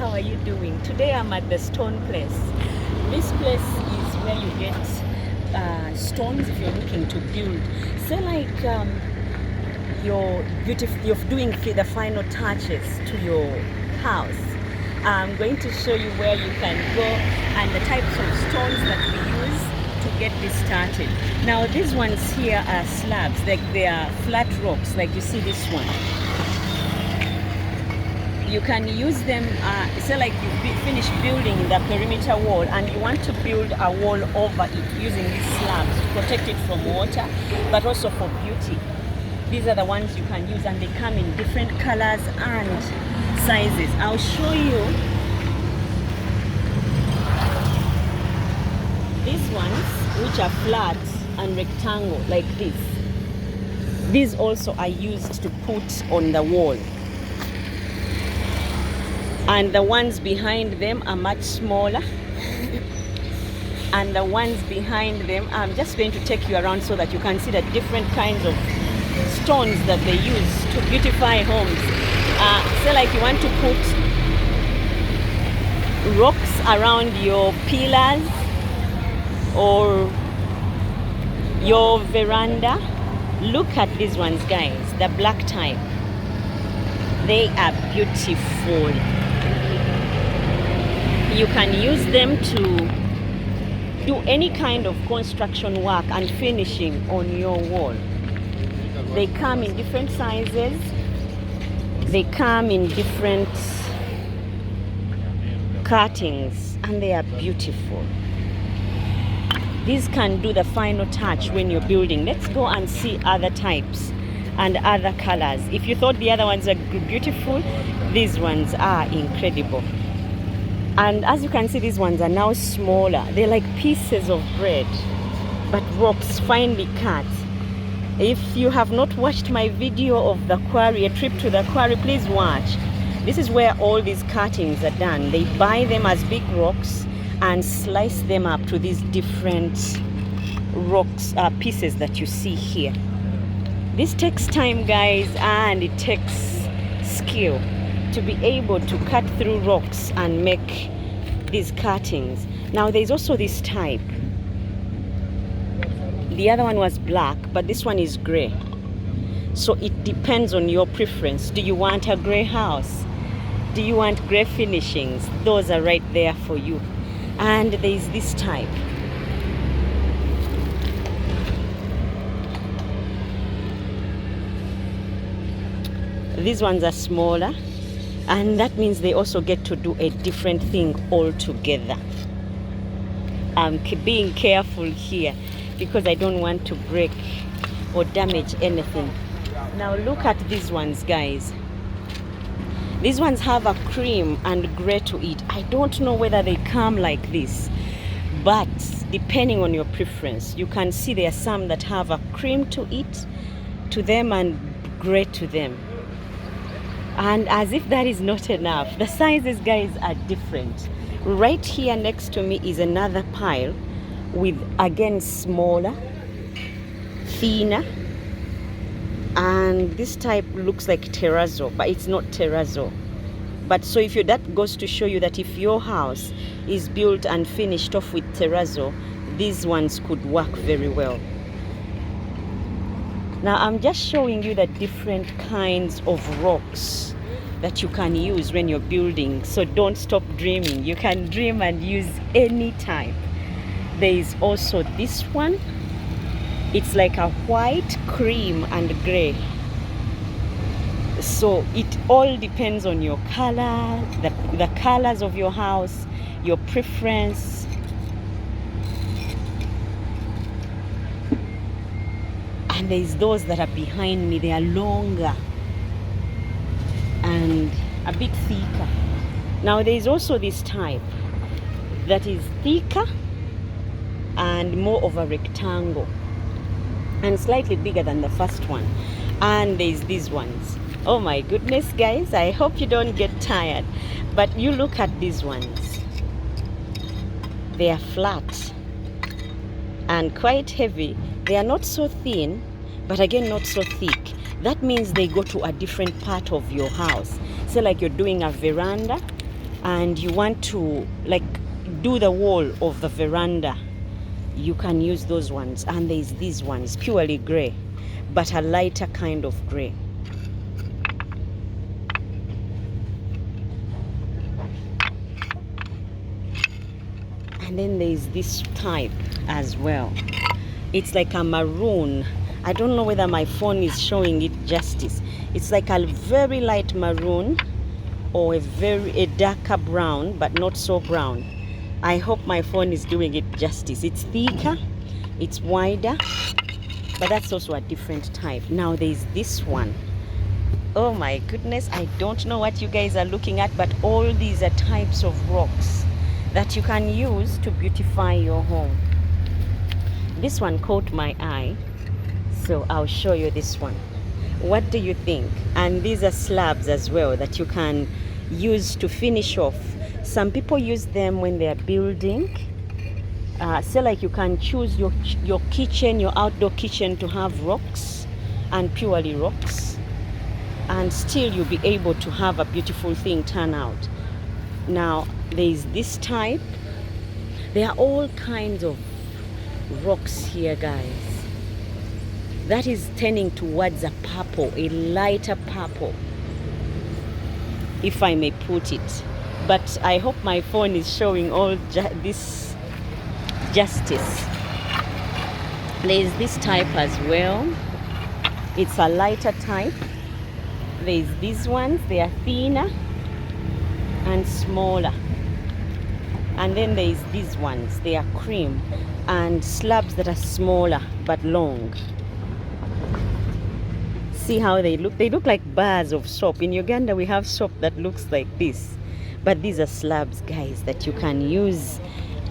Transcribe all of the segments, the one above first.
how are you doing? Today I'm at the stone place. This place is where you get stones if you're looking to build. Say like you're doing the final touches to your house. I'm going to show you where you can go and the types of stones that we use to get this started. Now these ones here are slabs, like they are flat rocks, like you see this one. You can use them, say like you finish building the perimeter wall and you want to build a wall over it using these slabs to protect it from water, but also for beauty. These are the ones you can use and they come in different colors and sizes. I'll show you these ones which are flat and rectangle like this. These also are used to put on the wall. And the ones behind them are much smaller. And the ones behind them, I'm just going to take you around so that you can see the different kinds of stones that they use to beautify homes. Say like you want to put rocks around your pillars or your veranda. Look at these ones, guys, the black type. They are beautiful. You can use them to do any kind of construction work and finishing on your wall. They come in different sizes. They come in different cuttings and they are beautiful. These can do the final touch when you're building. Let's go and see other types and other colors. If you thought the other ones are beautiful, these ones are incredible. And as you can see, these ones are now smaller. They're like pieces of bread, but rocks finely cut. If you have not watched my video of the quarry, a trip to the quarry, please watch. This is where all these cuttings are done. They buy them as big rocks and slice them up to these different rocks, pieces that you see here. This takes time, guys, and it takes skill to be able to cut through rocks and make these cuttings. Now there's also this type. The other one was black, but this one is gray. So it depends on your preference. Do you want a gray house? Do you want gray finishings? Those are right there for you. And there's this type. These ones are smaller, and that means they also get to do a different thing altogether. I'm being careful here because I don't want to break or damage anything. Now look at these ones, guys. These ones have a cream and gray to it. I don't know whether they come like this, but depending on your preference, you can see there are some that have a cream to it, to them, and gray to them. And as if that is not enough, the sizes, guys, are different. Right here next to me is another pile with, again, smaller, thinner, and this type looks like terrazzo, but it's not terrazzo. But so if that goes to show you that if your house is built and finished off with terrazzo, these ones could work very well. Now I'm just showing you the different kinds of rocks that you can use when you're building. So don't stop dreaming. You can dream and use any type. There is also this one. It's like a white, cream, and gray. So it all depends on your color, the colors of your house, your preference. And there's those that are behind me. They are longer and a bit thicker. Now there's also this type that is thicker and more of a rectangle and slightly bigger than the first one. And there's these ones. Oh my goodness, guys, I hope you don't get tired, but you look at these ones. They are flat and quite heavy. They are not so thin, but again not so thick. That means they go to a different part of your house. Say like you're doing a veranda and you want to like do the wall of the veranda, you can use those ones. And there's these ones, purely gray, but a lighter kind of gray. And then there's this type as well. It's like a maroon. I don't know whether my phone is showing it justice. It's like a very light maroon or a darker brown, but not so brown. I hope my phone is doing it justice. It's thicker, it's wider, but that's also a different type. Now there's this one. Oh my goodness, I don't know what you guys are looking at, but all these are types of rocks that you can use to beautify your home. This one caught my eye, so I'll show you this one. What do you think? And these are slabs as well that you can use to finish off. Some people use them when they are building. So like you can choose your kitchen, your outdoor kitchen, to have rocks and purely rocks, and still you'll be able to have a beautiful thing turn out. Now there's this type. There are all kinds of rocks here, guys. That is turning towards a purple, a lighter purple, if I may put it. But I hope my phone is showing all this justice. There's this type as well. It's a lighter type. There's these ones. They are thinner and smaller. And then there's these ones. They are cream and slabs that are smaller but long. See how they look? They look like bars of soap. In Uganda we have soap that looks like this, but these are slabs, guys, that you can use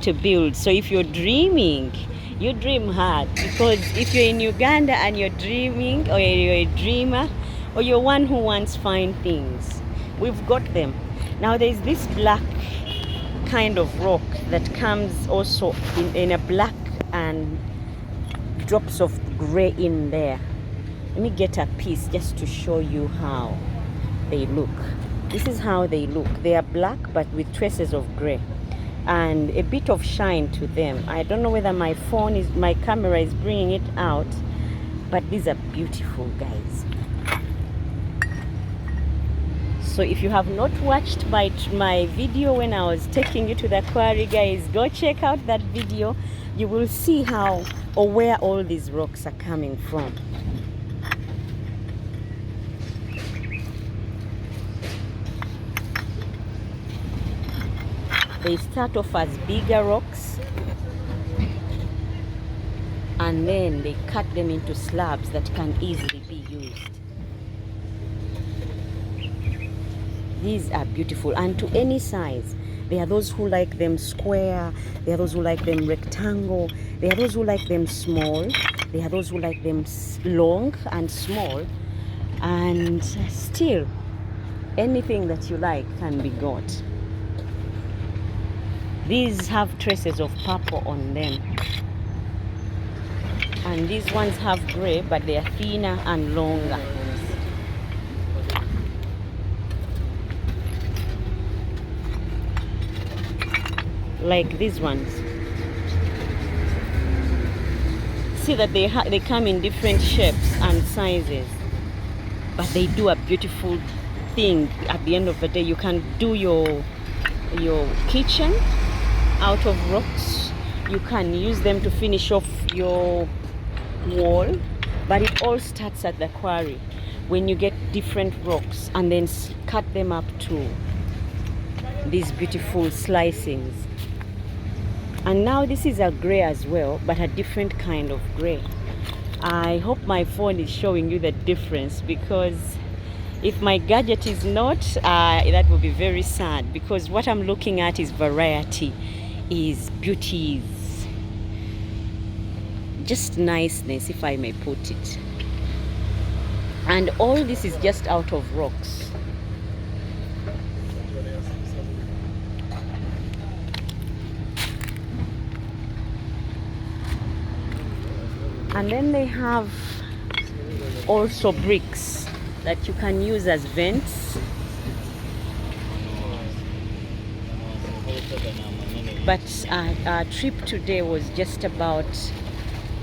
to build. So if you're dreaming, you dream hard, because if you're in Uganda and you're dreaming, or you're a dreamer, or you're one who wants fine things, we've got them. Now there's this black kind of rock that comes also in a black and drops of gray in there. Let me get a piece just to show you how they look. This is how they look. They are black but with traces of gray and a bit of shine to them. I don't know whether my camera is bringing it out, but these are beautiful, guys. So if you have not watched my video when I was taking you to the quarry, guys, go check out that video. You will see how or where all these rocks are coming from. They start off as bigger rocks, and then they cut them into slabs that can easily be used. These are beautiful, and to any size. There are those who like them square, there are those who like them rectangle, there are those who like them small, there are those who like them long and small, and still anything that you like can be got. These have traces of purple on them, and these ones have gray, but they are thinner and longer. Like these ones. See that they come in different shapes and sizes, but they do a beautiful thing. At the end of the day, you can do your kitchen out of rocks. You can use them to finish off your wall, but it all starts at the quarry when you get different rocks and then cut them up to these beautiful slicings. And now this is a gray as well, but a different kind of gray. I hope my phone is showing you the difference, because if my gadget is not, that will be very sad, because what I'm looking at is variety, is beauty, is just niceness, if I may put it. And all this is just out of rocks. And then they have also bricks that you can use as vents. But our trip today was just about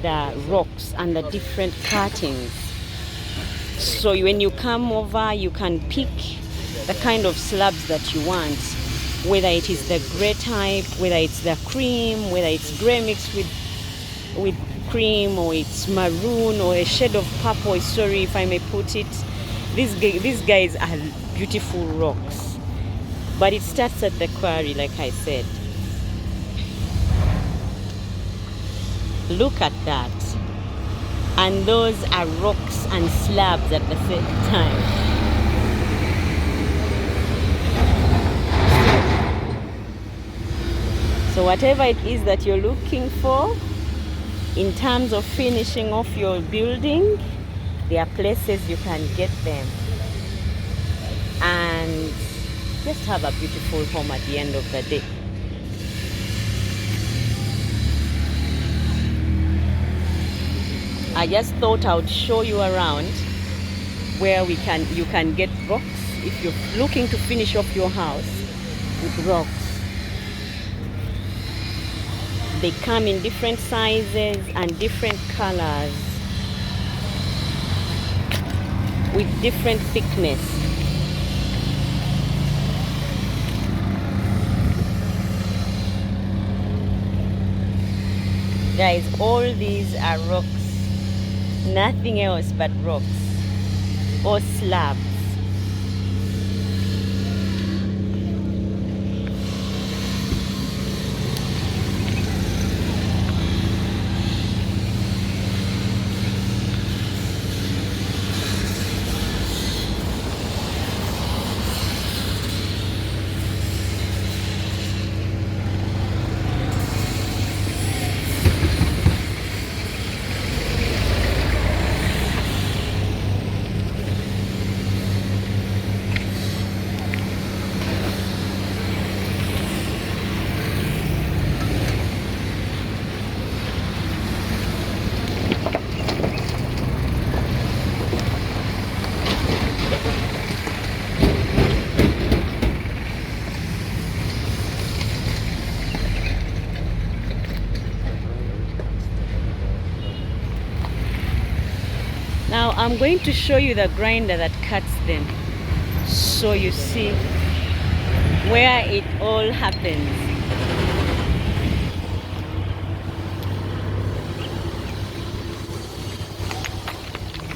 the rocks and the different cuttings. So when you come over, you can pick the kind of slabs that you want, whether it is the grey type, whether it's the cream, whether it's grey mixed with cream, or it's maroon, or a shade of purple, sorry if I may put it. These guys are beautiful rocks, but it starts at the quarry, like I said. Look at that. And those are rocks and slabs at the same time. So whatever it is that you're looking for in terms of finishing off your building, there are places you can get them and just have a beautiful home at the end of the day. I just thought I would show you around where you can get rocks if you're looking to finish off your house with rocks. They come in different sizes and different colors with different thickness. Guys, all these are rocks. Nothing else but rocks or slabs. Now I'm going to show you the grinder that cuts them, so you see where it all happens.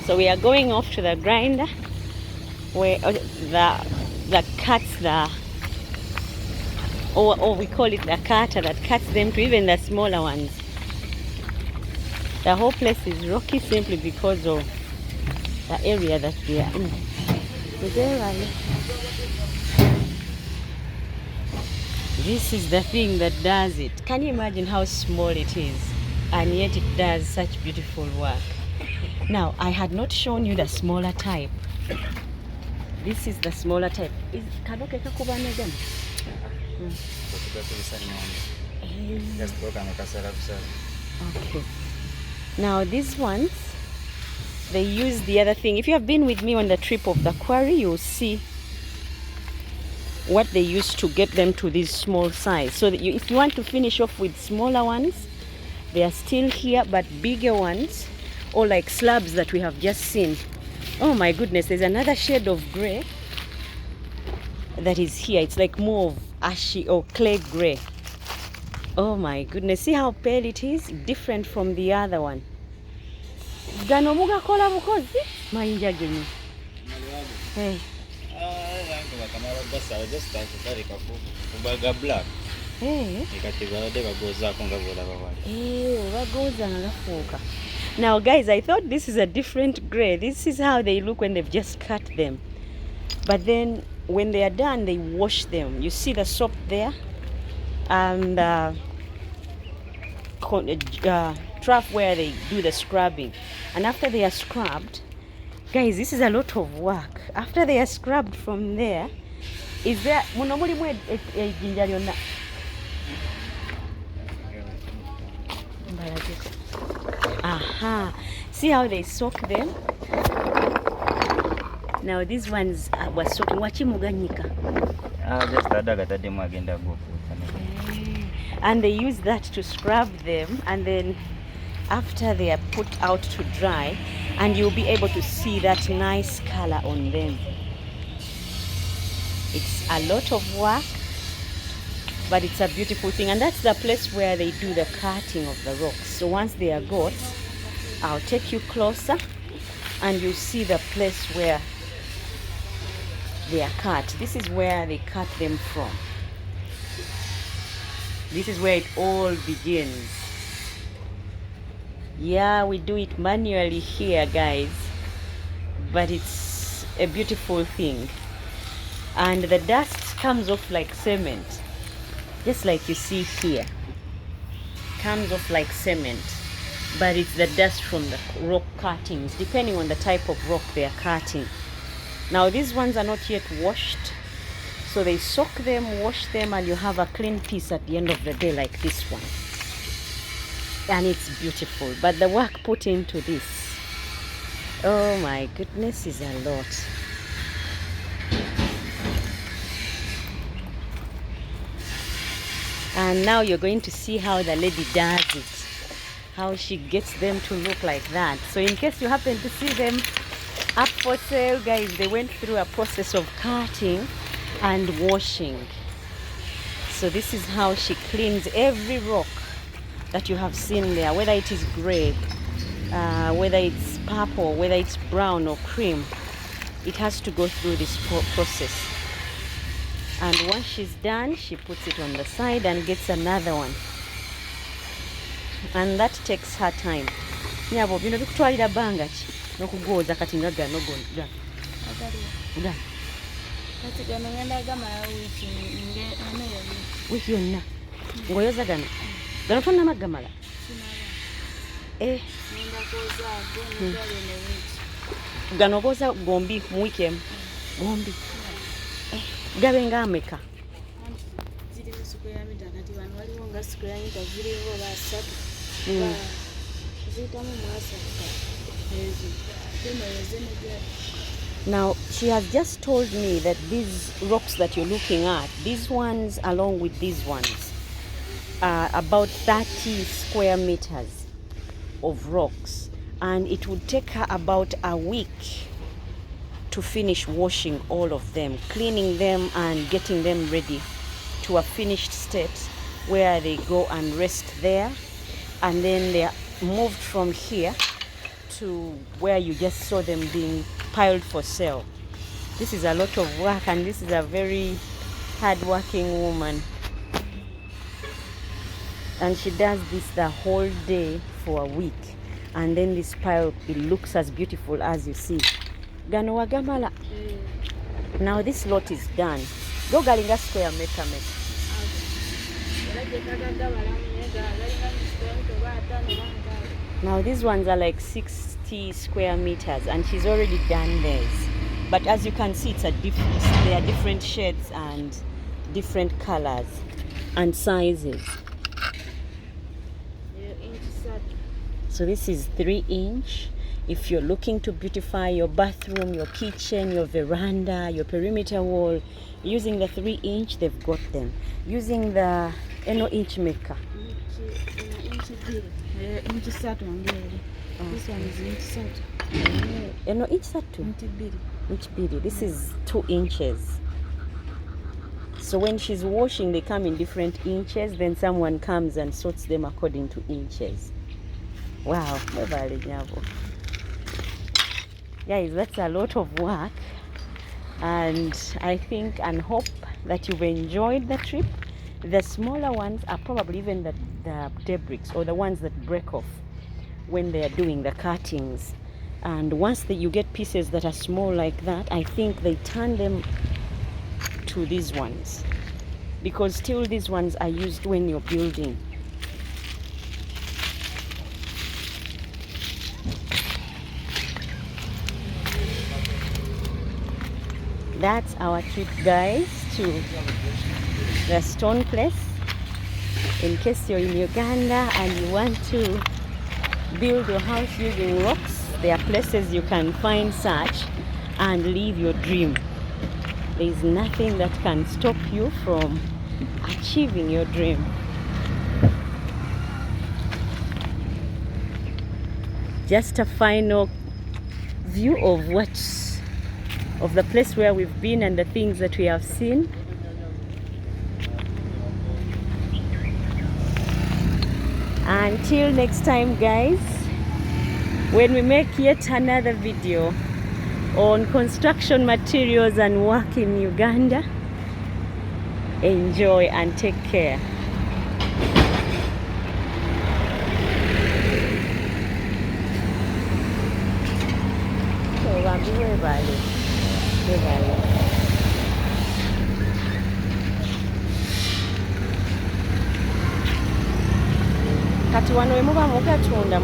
So we are going off to the grinder where that cuts the, or we call it the cutter that cuts them to even the smaller ones. The whole place is rocky simply because of the area that we are in. This is the thing that does it. Can you imagine how small it is? And yet it does such beautiful work. Now, I had not shown you the smaller type. This is the smaller type. Okay. Now these ones, they use the other thing. If you have been with me on the trip of the quarry, you'll see what they use to get them to this small size. So that if you want to finish off with smaller ones, they are still here, but bigger ones, or like slabs that we have just seen. Oh my goodness, there's another shade of gray that is here. It's like more of ashy or clay gray. Oh my goodness, see how pale it is? Different from the other one. Gano muga kola bukozi? Mayinja geni. Hey. Hey. Now guys, I thought this is a different gray. This is how they look when they've just cut them. But then when they are done, they wash them. You see the soap there? And trough where they do the scrubbing. And after they are scrubbed, guys, this is a lot of work. After they are scrubbed from there, is there aha, see how they soak them? Now these ones were soaking. Wachimuganyika. Just agenda go. and they use that to scrub them, and then after they are put out to dry, and you'll be able to see that nice color on them. It's a lot of work, but it's a beautiful thing. And that's the place where they do the cutting of the rocks. So once they are got, I'll take you closer and you see the place where they are cut. This is where they cut them from. This is where it all begins. Yeah, we do it manually here, guys, but it's a beautiful thing. And the dust comes off like cement, just like you see here. Comes off like cement, but it's the dust from the rock cuttings, depending on the type of rock they are cutting. Now these ones are not yet washed, so they soak them, wash them, and you have a clean piece at the end of the day like this one. And it's beautiful, but the work put into this, oh my goodness, is a lot. And now you're going to see how the lady does it, how she gets them to look like that. So in case you happen to see them up for sale, guys, they went through a process of cutting and washing. So this is how she cleans every rock that you have seen there, whether it is gray, whether it's purple, whether it's brown or cream. It has to go through this process. And once she's done, she puts it on the side and gets another one. And that takes her time. Nyabo, bino bikutwalira bbanga ki n'okugooza kati nga gano gonna. Kati gano ngenda gamala wiiki yonna ng'oyoza gano. Gano tonnama gamala. Gano ogooza gombi mu wiiki emu. Gombi. Gabe nga ameka? Now she has just told me that these rocks that you're looking at, these ones along with these ones, are about 30 square meters of rocks, and it would take her about a week to finish washing all of them, cleaning them and getting them ready to a finished state where they go and rest there, and then they are moved from here to where you just saw them being piled for sale. This is a lot of work, and this is a very hard-working woman, and she does this the whole day for a week, and then this pile, it looks as beautiful as you see. Gano wagamala. Now this lot is done. Go galinga square meter. Now these ones are like 60 square meters, and she's already done theirs. But as you can see, it's they are different shades and different colors and sizes. So this is 3-inch. If you're looking to beautify your bathroom, your kitchen, your veranda, your perimeter wall, using the 3-inch, they've got them. Using the inch maker. This one is inch satu. Inch biri. This is 2 inches. So when she's washing, they come in different inches. Then someone comes and sorts them according to inches. Wow, guys, that's a lot of work, and I think and hope that you've enjoyed the trip. The smaller ones are probably even the debris, or the ones that break off when they are doing the cuttings. And once you get pieces that are small like that, I think they turn them to these ones, because still these ones are used when you're building. That's our trip, guys, to the stone place. In case you're in Uganda and you want to build your house using rocks, there are places you can find such and live your dream. There is nothing that can stop you from achieving your dream. just a final view of the place where we've been and the things that we have seen. Until next time, guys, when we make yet another video on construction materials and work in Uganda, enjoy and take care. Kati wano wemuba mugatunda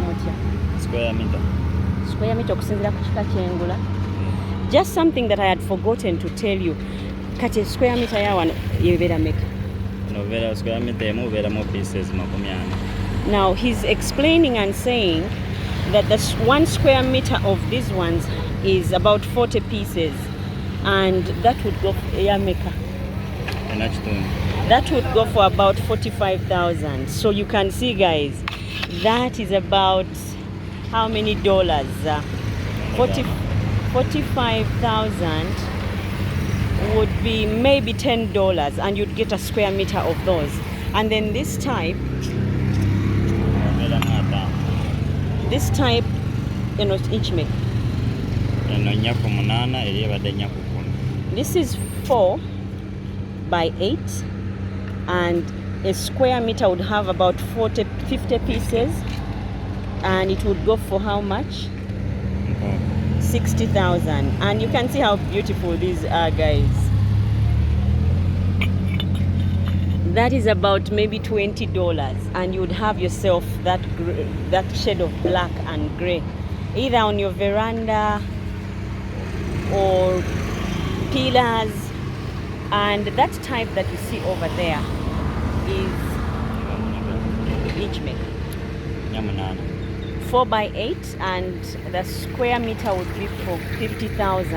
mutya? Square meter. Square meter okusinzira ku kika kyengula. Just something that I had forgotten to tell you. Kati square meter ya wano yebera meka? No, vera square meter emu vera mo pieces 40. Now he's explaining and saying that the 1 square meter of these ones is about 40 pieces, and that would go for meka. That would go for about 45,000. So you can see, guys, that is about how many dollars? 45,000 would be maybe $10, and you'd get a square meter of those. And then this type, you know, each make. This is 4 by 8, and a square meter would have about 50 pieces, and it would go for how much? 60,000. And you can see how beautiful these are, guys. That is about maybe $20, and you would have yourself that shade of black and gray, either on your veranda or pillars. And that type that you see over there is each make 4 by 8, and the square meter would be for 50,000.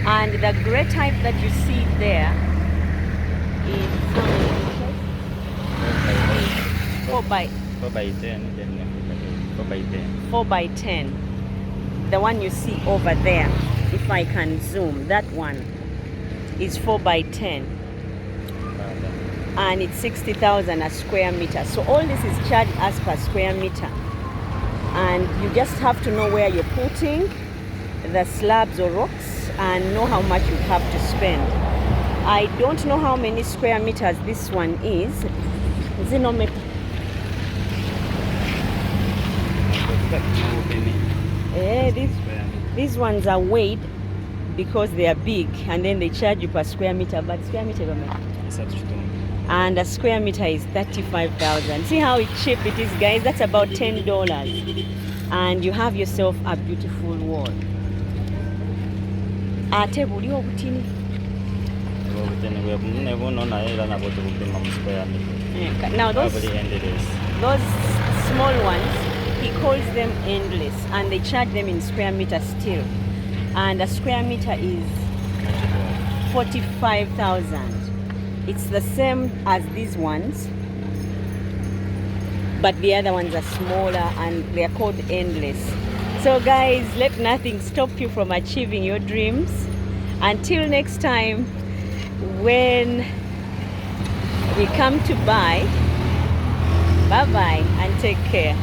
And the gray type that you see there is 4 by 10. The one you see over there, if I can zoom, that one is 4 by 10, and it's 60,000 a square meter. So all this is charged as per square meter, and you just have to know where you're putting the slabs or rocks and know how much you have to spend. I don't know how many square meters this one is. Is it not maybe? These ones are weighed because they are big, and then they charge you per square meter. But square meter, and a square meter is 35,000. See how cheap it is, guys? That's about $10, and you have yourself a beautiful wall. Now those small ones, he calls them endless, and they charge them in square meter still. And a square meter is 45,000. It's the same as these ones, but the other ones are smaller, and they are called endless. So guys, let nothing stop you from achieving your dreams. Until next time, when we come to buy, bye bye and take care.